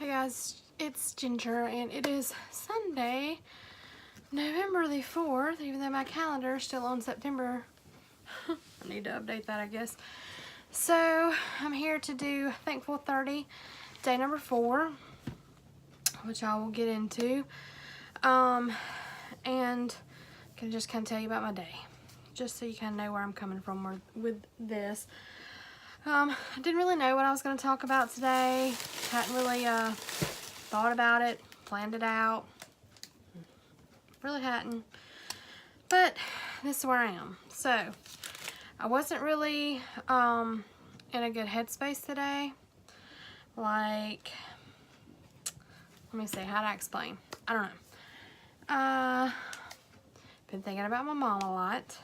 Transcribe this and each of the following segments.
Hey guys, it's Ginger and it is Sunday, November the 4th, even though my calendar is still on September. I need to update that, I guess. So, I'm here to do Thankful 30, day number 4, which I will get into. And I can just kind of tell you about my day, just so you kind of know where I'm coming from with this. I didn't really know what I was going to talk about today. Hadn't really thought about it, planned it out. Really hadn't. But this is where I am. So, I wasn't really in a good headspace today. Like, let me see, how do I explain? I don't know. Been thinking about my mom a lot.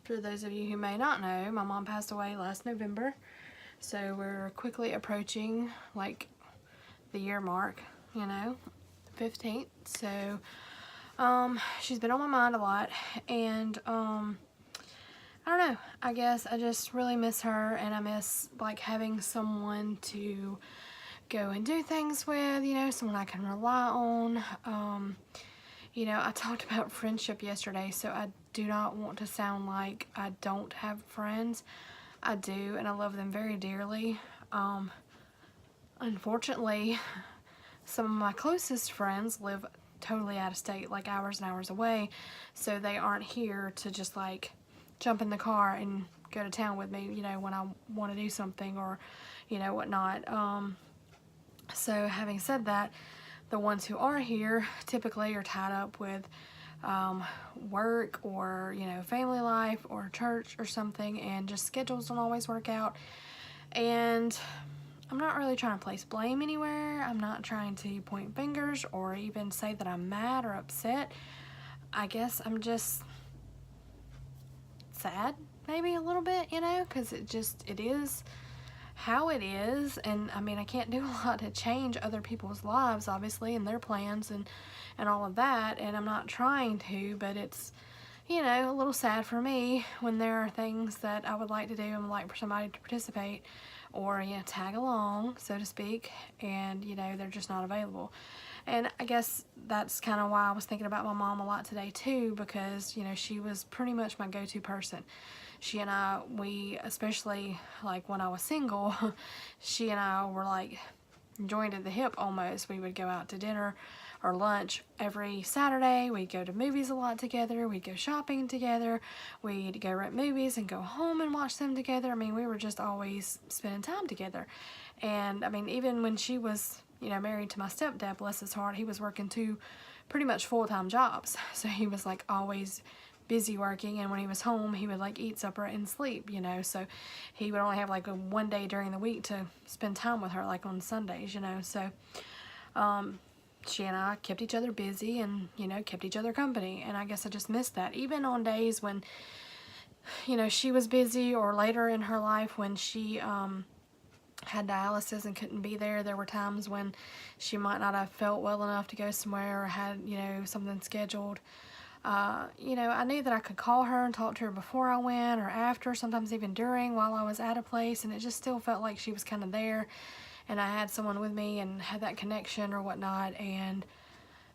For those of you who may not know, my mom passed away last November. So we're quickly approaching like the year mark, you know, 15th. So she's been on my mind a lot, and I don't know, I guess I just really miss her, and I miss like having someone to go and do things with, you know, someone I can rely on. You know, I talked about friendship yesterday, so I do not want to sound like I don't have friends. I do, and I love them very dearly. Unfortunately, some of my closest friends live totally out of state, like hours and hours away, so they aren't here to just like jump in the car and go to town with me, you know, when I want to do something or, you know, whatnot. So having said that, the ones who are here typically are tied up with work or, you know, family life or church or something, and just schedules don't always work out. And I'm not really trying to place blame anywhere. I'm not trying to point fingers or even say that I'm mad or upset. I guess I'm just sad, maybe a little bit, you know, because it is how it is. And I mean, I can't do a lot to change other people's lives, obviously, and their plans and all of that, and I'm not trying to, but it's, you know, a little sad for me when there are things that I would like to do and would like for somebody to participate or, you know, tag along, so to speak, and, you know, they're just not available. And I guess that's kind of why I was thinking about my mom a lot today too, because, you know, she was pretty much my go-to person. She and I, especially like when I was single, she and I were like joined at the hip almost. We would go out to dinner or lunch every Saturday. We'd go to movies a lot together. We'd go shopping together. We'd go rent movies and go home and watch them together. I mean, we were just always spending time together. And I mean, even when she was, you know, married to my stepdad, bless his heart, he was working 2 pretty much full-time jobs. So he was like always busy working, and when he was home he would like eat supper and sleep, you know, so he would only have like one day during the week to spend time with her, like on Sundays, you know. So she and I kept each other busy and, you know, kept each other company, and I guess I just missed that. Even on days when, you know, she was busy, or later in her life when she had dialysis and couldn't be there, there were times when she might not have felt well enough to go somewhere or had, you know, something scheduled. You know, I knew that I could call her and talk to her before I went or after, sometimes even during, while I was at a place, and it just still felt like she was kind of there and I had someone with me and had that connection or whatnot. And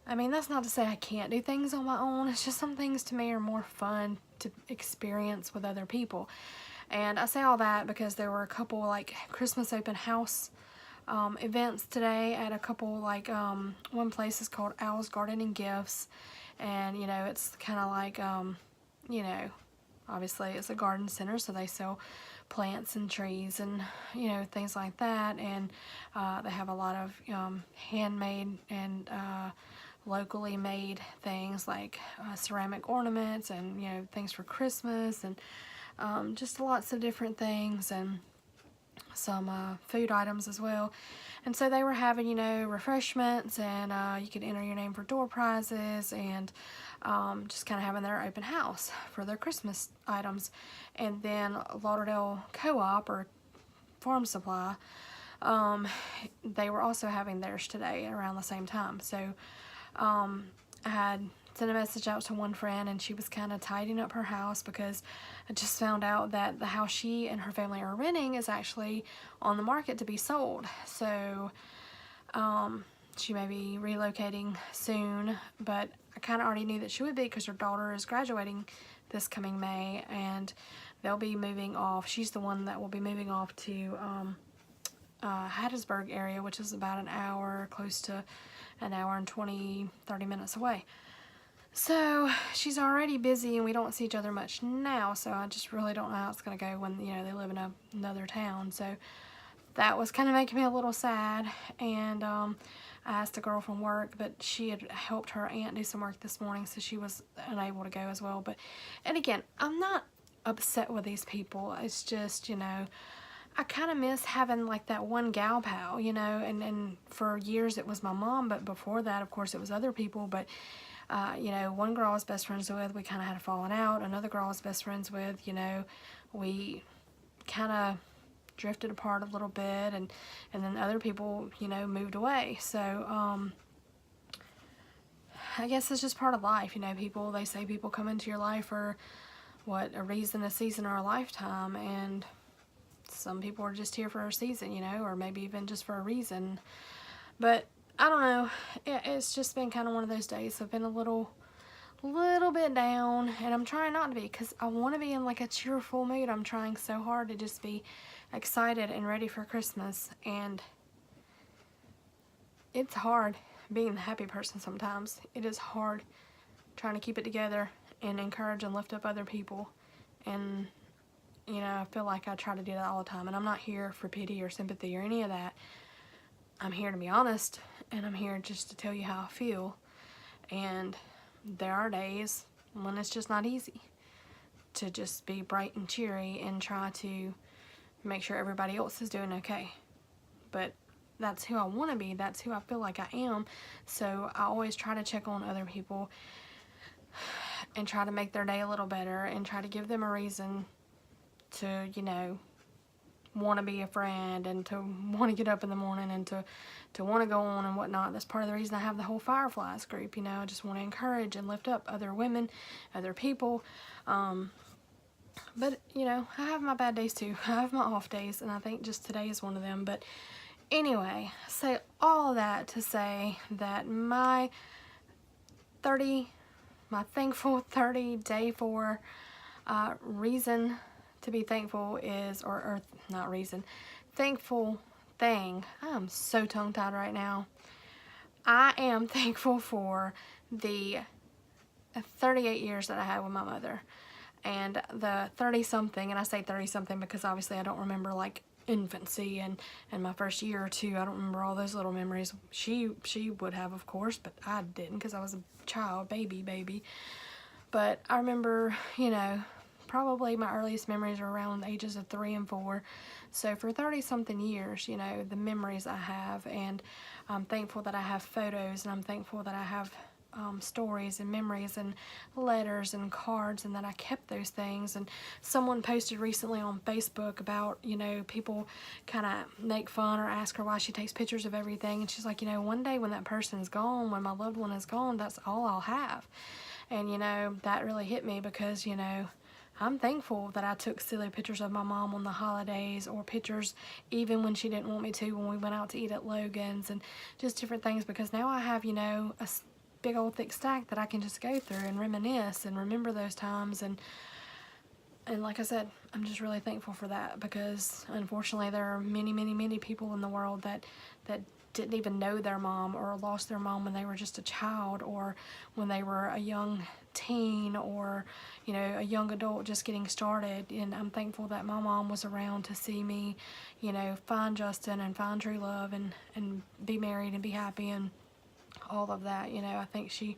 I mean, that's not to say I can't do things on my own. It's just some things to me are more fun to experience with other people. And I say all that because there were a couple like Christmas open house events today at a couple, like one place is called Owl's Garden and Gifts, and, you know, it's kind of like, you know, obviously it's a garden center, so they sell plants and trees and, you know, things like that. And they have a lot of handmade and locally made things like ceramic ornaments and, you know, things for Christmas, and just lots of different things, and some food items as well. And so they were having, you know, refreshments, and you could enter your name for door prizes, and just kind of having their open house for their Christmas items. And then Lauderdale Co-op or Farm Supply, they were also having theirs today around the same time. So I had sent a message out to one friend, and she was kind of tidying up her house because I just found out that the house she and her family are renting is actually on the market to be sold. So she may be relocating soon, but I kind of already knew that she would be because her daughter is graduating this coming May, and they'll be moving off. She's the one that will be moving off to Hattiesburg area, which is about an hour, close to an hour and 20-30 minutes away. So she's already busy, and we don't see each other much now, so I just really don't know how it's going to go when, you know, they live in another town. So that was kind of making me a little sad, and I asked a girl from work, but she had helped her aunt do some work this morning, so she was unable to go as well. But, and again, I'm not upset with these people. It's just, you know, I kind of miss having like that one gal pal, you know, and for years it was my mom, but before that, of course, it was other people. But you know, one girl I was best friends with, we kind of had a falling out. Another girl I was best friends with, you know, we kind of drifted apart a little bit, and then other people, you know, moved away. So I guess it's just part of life, you know. People, they say people come into your life for what, a reason, a season, or a lifetime, and some people are just here for a season, you know, or maybe even just for a reason. But I don't know, it's just been kind of one of those days. I've been a little bit down, and I'm trying not to be, because I want to be in like a cheerful mood. I'm trying so hard to just be excited and ready for Christmas, and it's hard being the happy person sometimes. It is hard trying to keep it together and encourage and lift up other people. And you know, I feel like I try to do that all the time, and I'm not here for pity or sympathy or any of that. I'm here to be honest, and I'm here just to tell you how I feel. And there are days when it's just not easy to just be bright and cheery and try to make sure everybody else is doing okay. But that's who I want to be. That's who I feel like I am. So I always try to check on other people and try to make their day a little better, and try to give them a reason to, you know, want to be a friend, and to want to get up in the morning, and to want to go on and whatnot. That's part of the reason I have the whole Fireflies group, you know. I just want to encourage and lift up other women, other people. But, you know, I have my bad days too. I have my off days, and I think just today is one of them. But anyway, say all that to say that my thankful 30 day 4 reason to be thankful is, or not reason, thankful thing. I'm so tongue-tied right now. I am thankful for the 38 years that I had with my mother, and the 30-something, and I say 30-something because obviously I don't remember like infancy and my first year or two. I don't remember all those little memories. She would have, of course, but I didn't because I was a child, baby. But I remember, you know, probably my earliest memories are around the ages of 3 and 4. So for 30-something years, you know, the memories I have, and I'm thankful that I have photos, and I'm thankful that I have stories and memories and letters and cards, and that I kept those things. And someone posted recently on Facebook about, you know, people kind of make fun or ask her why she takes pictures of everything, and she's like, you know, one day when that person is gone, when my loved one is gone, that's all I'll have. And you know, that really hit me, because, you know, I'm thankful that I took silly pictures of my mom on the holidays, or pictures even when she didn't want me to, when we went out to eat at Logan's, and just different things, because now I have, you know, a big old thick stack that I can just go through and reminisce and remember those times. And like I said, I'm just really thankful for that, because unfortunately there are many people in the world that didn't even know their mom, or lost their mom when they were just a child, or when they were a young teen, or, you know, a young adult just getting started. And I'm thankful that my mom was around to see me, you know, find Justin and find true love, and be married and be happy and all of that. You know, I think she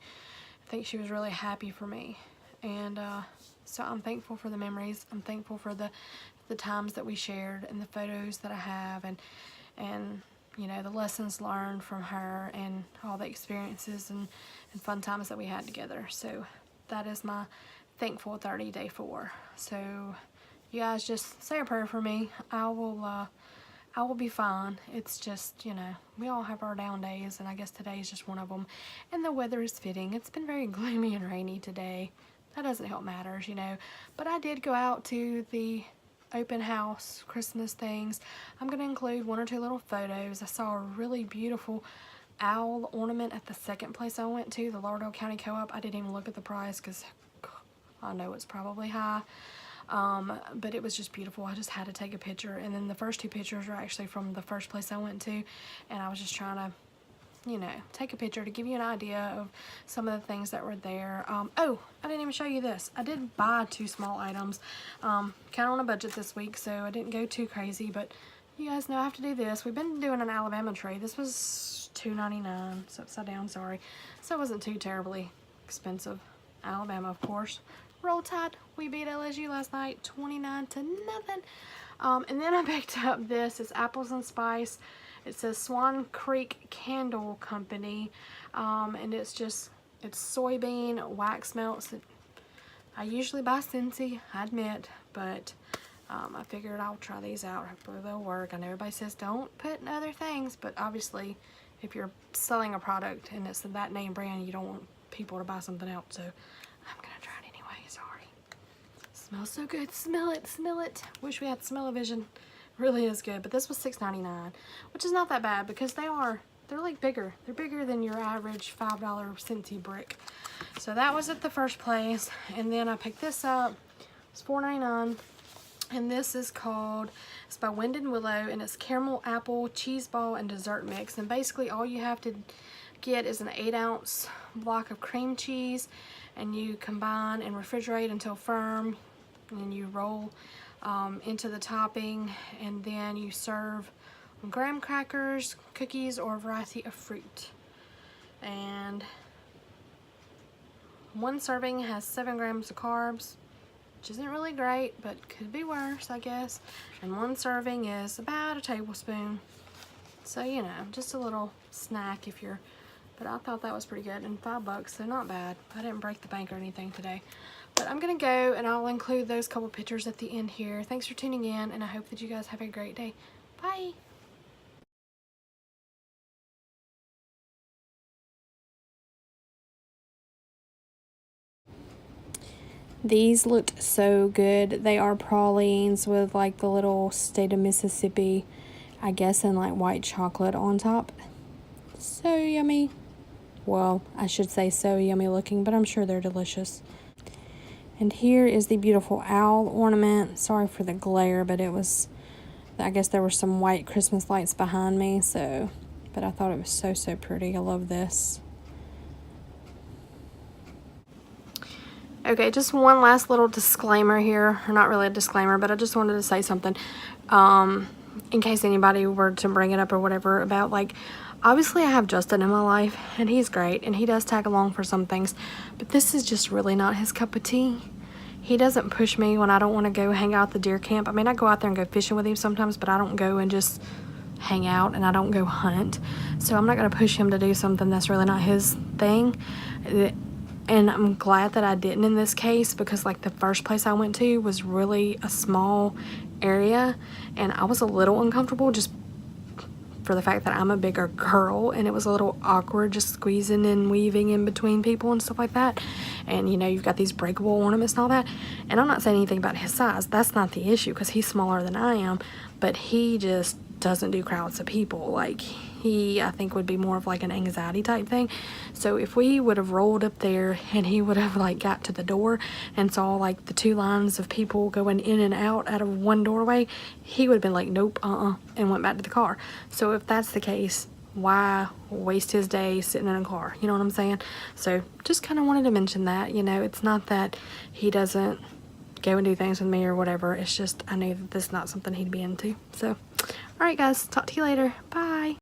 was really happy for me. And so I'm thankful for the memories. I'm thankful for the times that we shared, and the photos that I have, and you know, the lessons learned from her, and all the experiences and fun times that we had together. So that is my thankful 30 day 4. So you guys just say a prayer for me. I will I will be fine. It's just, you know, we all have our down days, and I guess today is just one of them. And the weather is fitting. It's been very gloomy and rainy today. That doesn't help matters, you know. But I did go out to the open house Christmas things. I'm going to include 1 or 2 little photos. I saw a really beautiful owl ornament at the second place I went to, the Lauderdale County Co-op. I didn't even look at the price because I know it's probably high. But it was just beautiful. I just had to take a picture, and then the first 2 pictures are actually from the first place I went to, and I was just trying to, you know, take a picture to give you an idea of some of the things that were there. Oh, I didn't even show you this. I did buy 2 small items, kind of on a budget this week, so I didn't go too crazy, but you guys know I have to do this. We've been doing an Alabama tray. This was $2.99, so upside down, sorry. So it wasn't too terribly expensive. Alabama, of course. Roll Tide. We beat LSU last night, 29-0. And then I picked up this. It's Apples and Spice. It says Swan Creek Candle Company, and it's soybean wax melts. I usually buy Scentsy, I admit, but I figured I'll try these out. Hopefully they'll work. I know everybody says don't put in other things, but obviously if you're selling a product and it's that name brand, you don't want people to buy something else, so I'm gonna try it anyway. Sorry. Smells so good. Smell it, smell it. Wish we had smell-o-vision. Really is good, but this was $6.99, which is not that bad because they're like bigger. They're bigger than your average $5 Scentsy brick. So that was at the first place, and then I picked this up. It's $4.99, and this is called, it's by Wind and Willow, and it's caramel apple cheese ball and dessert mix. And basically all you have to get is an 8-ounce block of cream cheese, and you combine and refrigerate until firm, and you roll into the topping, and then you serve graham crackers, cookies, or a variety of fruit. And 1 serving has 7 grams of carbs, which isn't really great, but could be worse, I guess. And 1 serving is about a tablespoon. So, you know, just a little snack if you're, but I thought that was pretty good, and $5, so not bad. I didn't break the bank or anything today. But I'm gonna go, and I'll include those couple pictures at the end here. Thanks for tuning in, and I hope that you guys have a great day. Bye. These looked so good. They are pralines with like the little state of Mississippi, I guess, and like white chocolate on top. So yummy. Well, I should say so yummy looking, but I'm sure they're delicious. And here is the beautiful owl ornament. Sorry for the glare, but it was, I guess there were some white Christmas lights behind me, so, but I thought it was so, so pretty. I love this. Okay, just one last little disclaimer here, or not really a disclaimer, but I just wanted to say something, in case anybody were to bring it up or whatever, about like, obviously I have Justin in my life, and he's great, and he does tag along for some things, but this is just really not his cup of tea. He doesn't push me when I don't want to go hang out at the deer camp. I mean, I go out there and go fishing with him sometimes, but I don't go and just hang out, and I don't go hunt. So I'm not going to push him to do something that's really not his thing. And I'm glad that I didn't in this case, because like the first place I went to was really a small area, and I was a little uncomfortable just for the fact that I'm a bigger girl, and it was a little awkward just squeezing and weaving in between people and stuff like that. And you know, you've got these breakable ornaments and all that, and I'm not saying anything about his size. That's not the issue, because he's smaller than I am, but he just doesn't do crowds of people. Like, he, I think, would be more of like an anxiety type thing. So if we would have rolled up there and he would have like got to the door and saw like the 2 lines of people going in and out of one doorway, he would have been like, nope, and went back to the car. So if that's the case, why waste his day sitting in a car? You know what I'm saying? So just kind of wanted to mention that. You know, it's not that he doesn't go and do things with me or whatever. It's just I knew that this is not something he'd be into. So, all right, guys, talk to you later. Bye.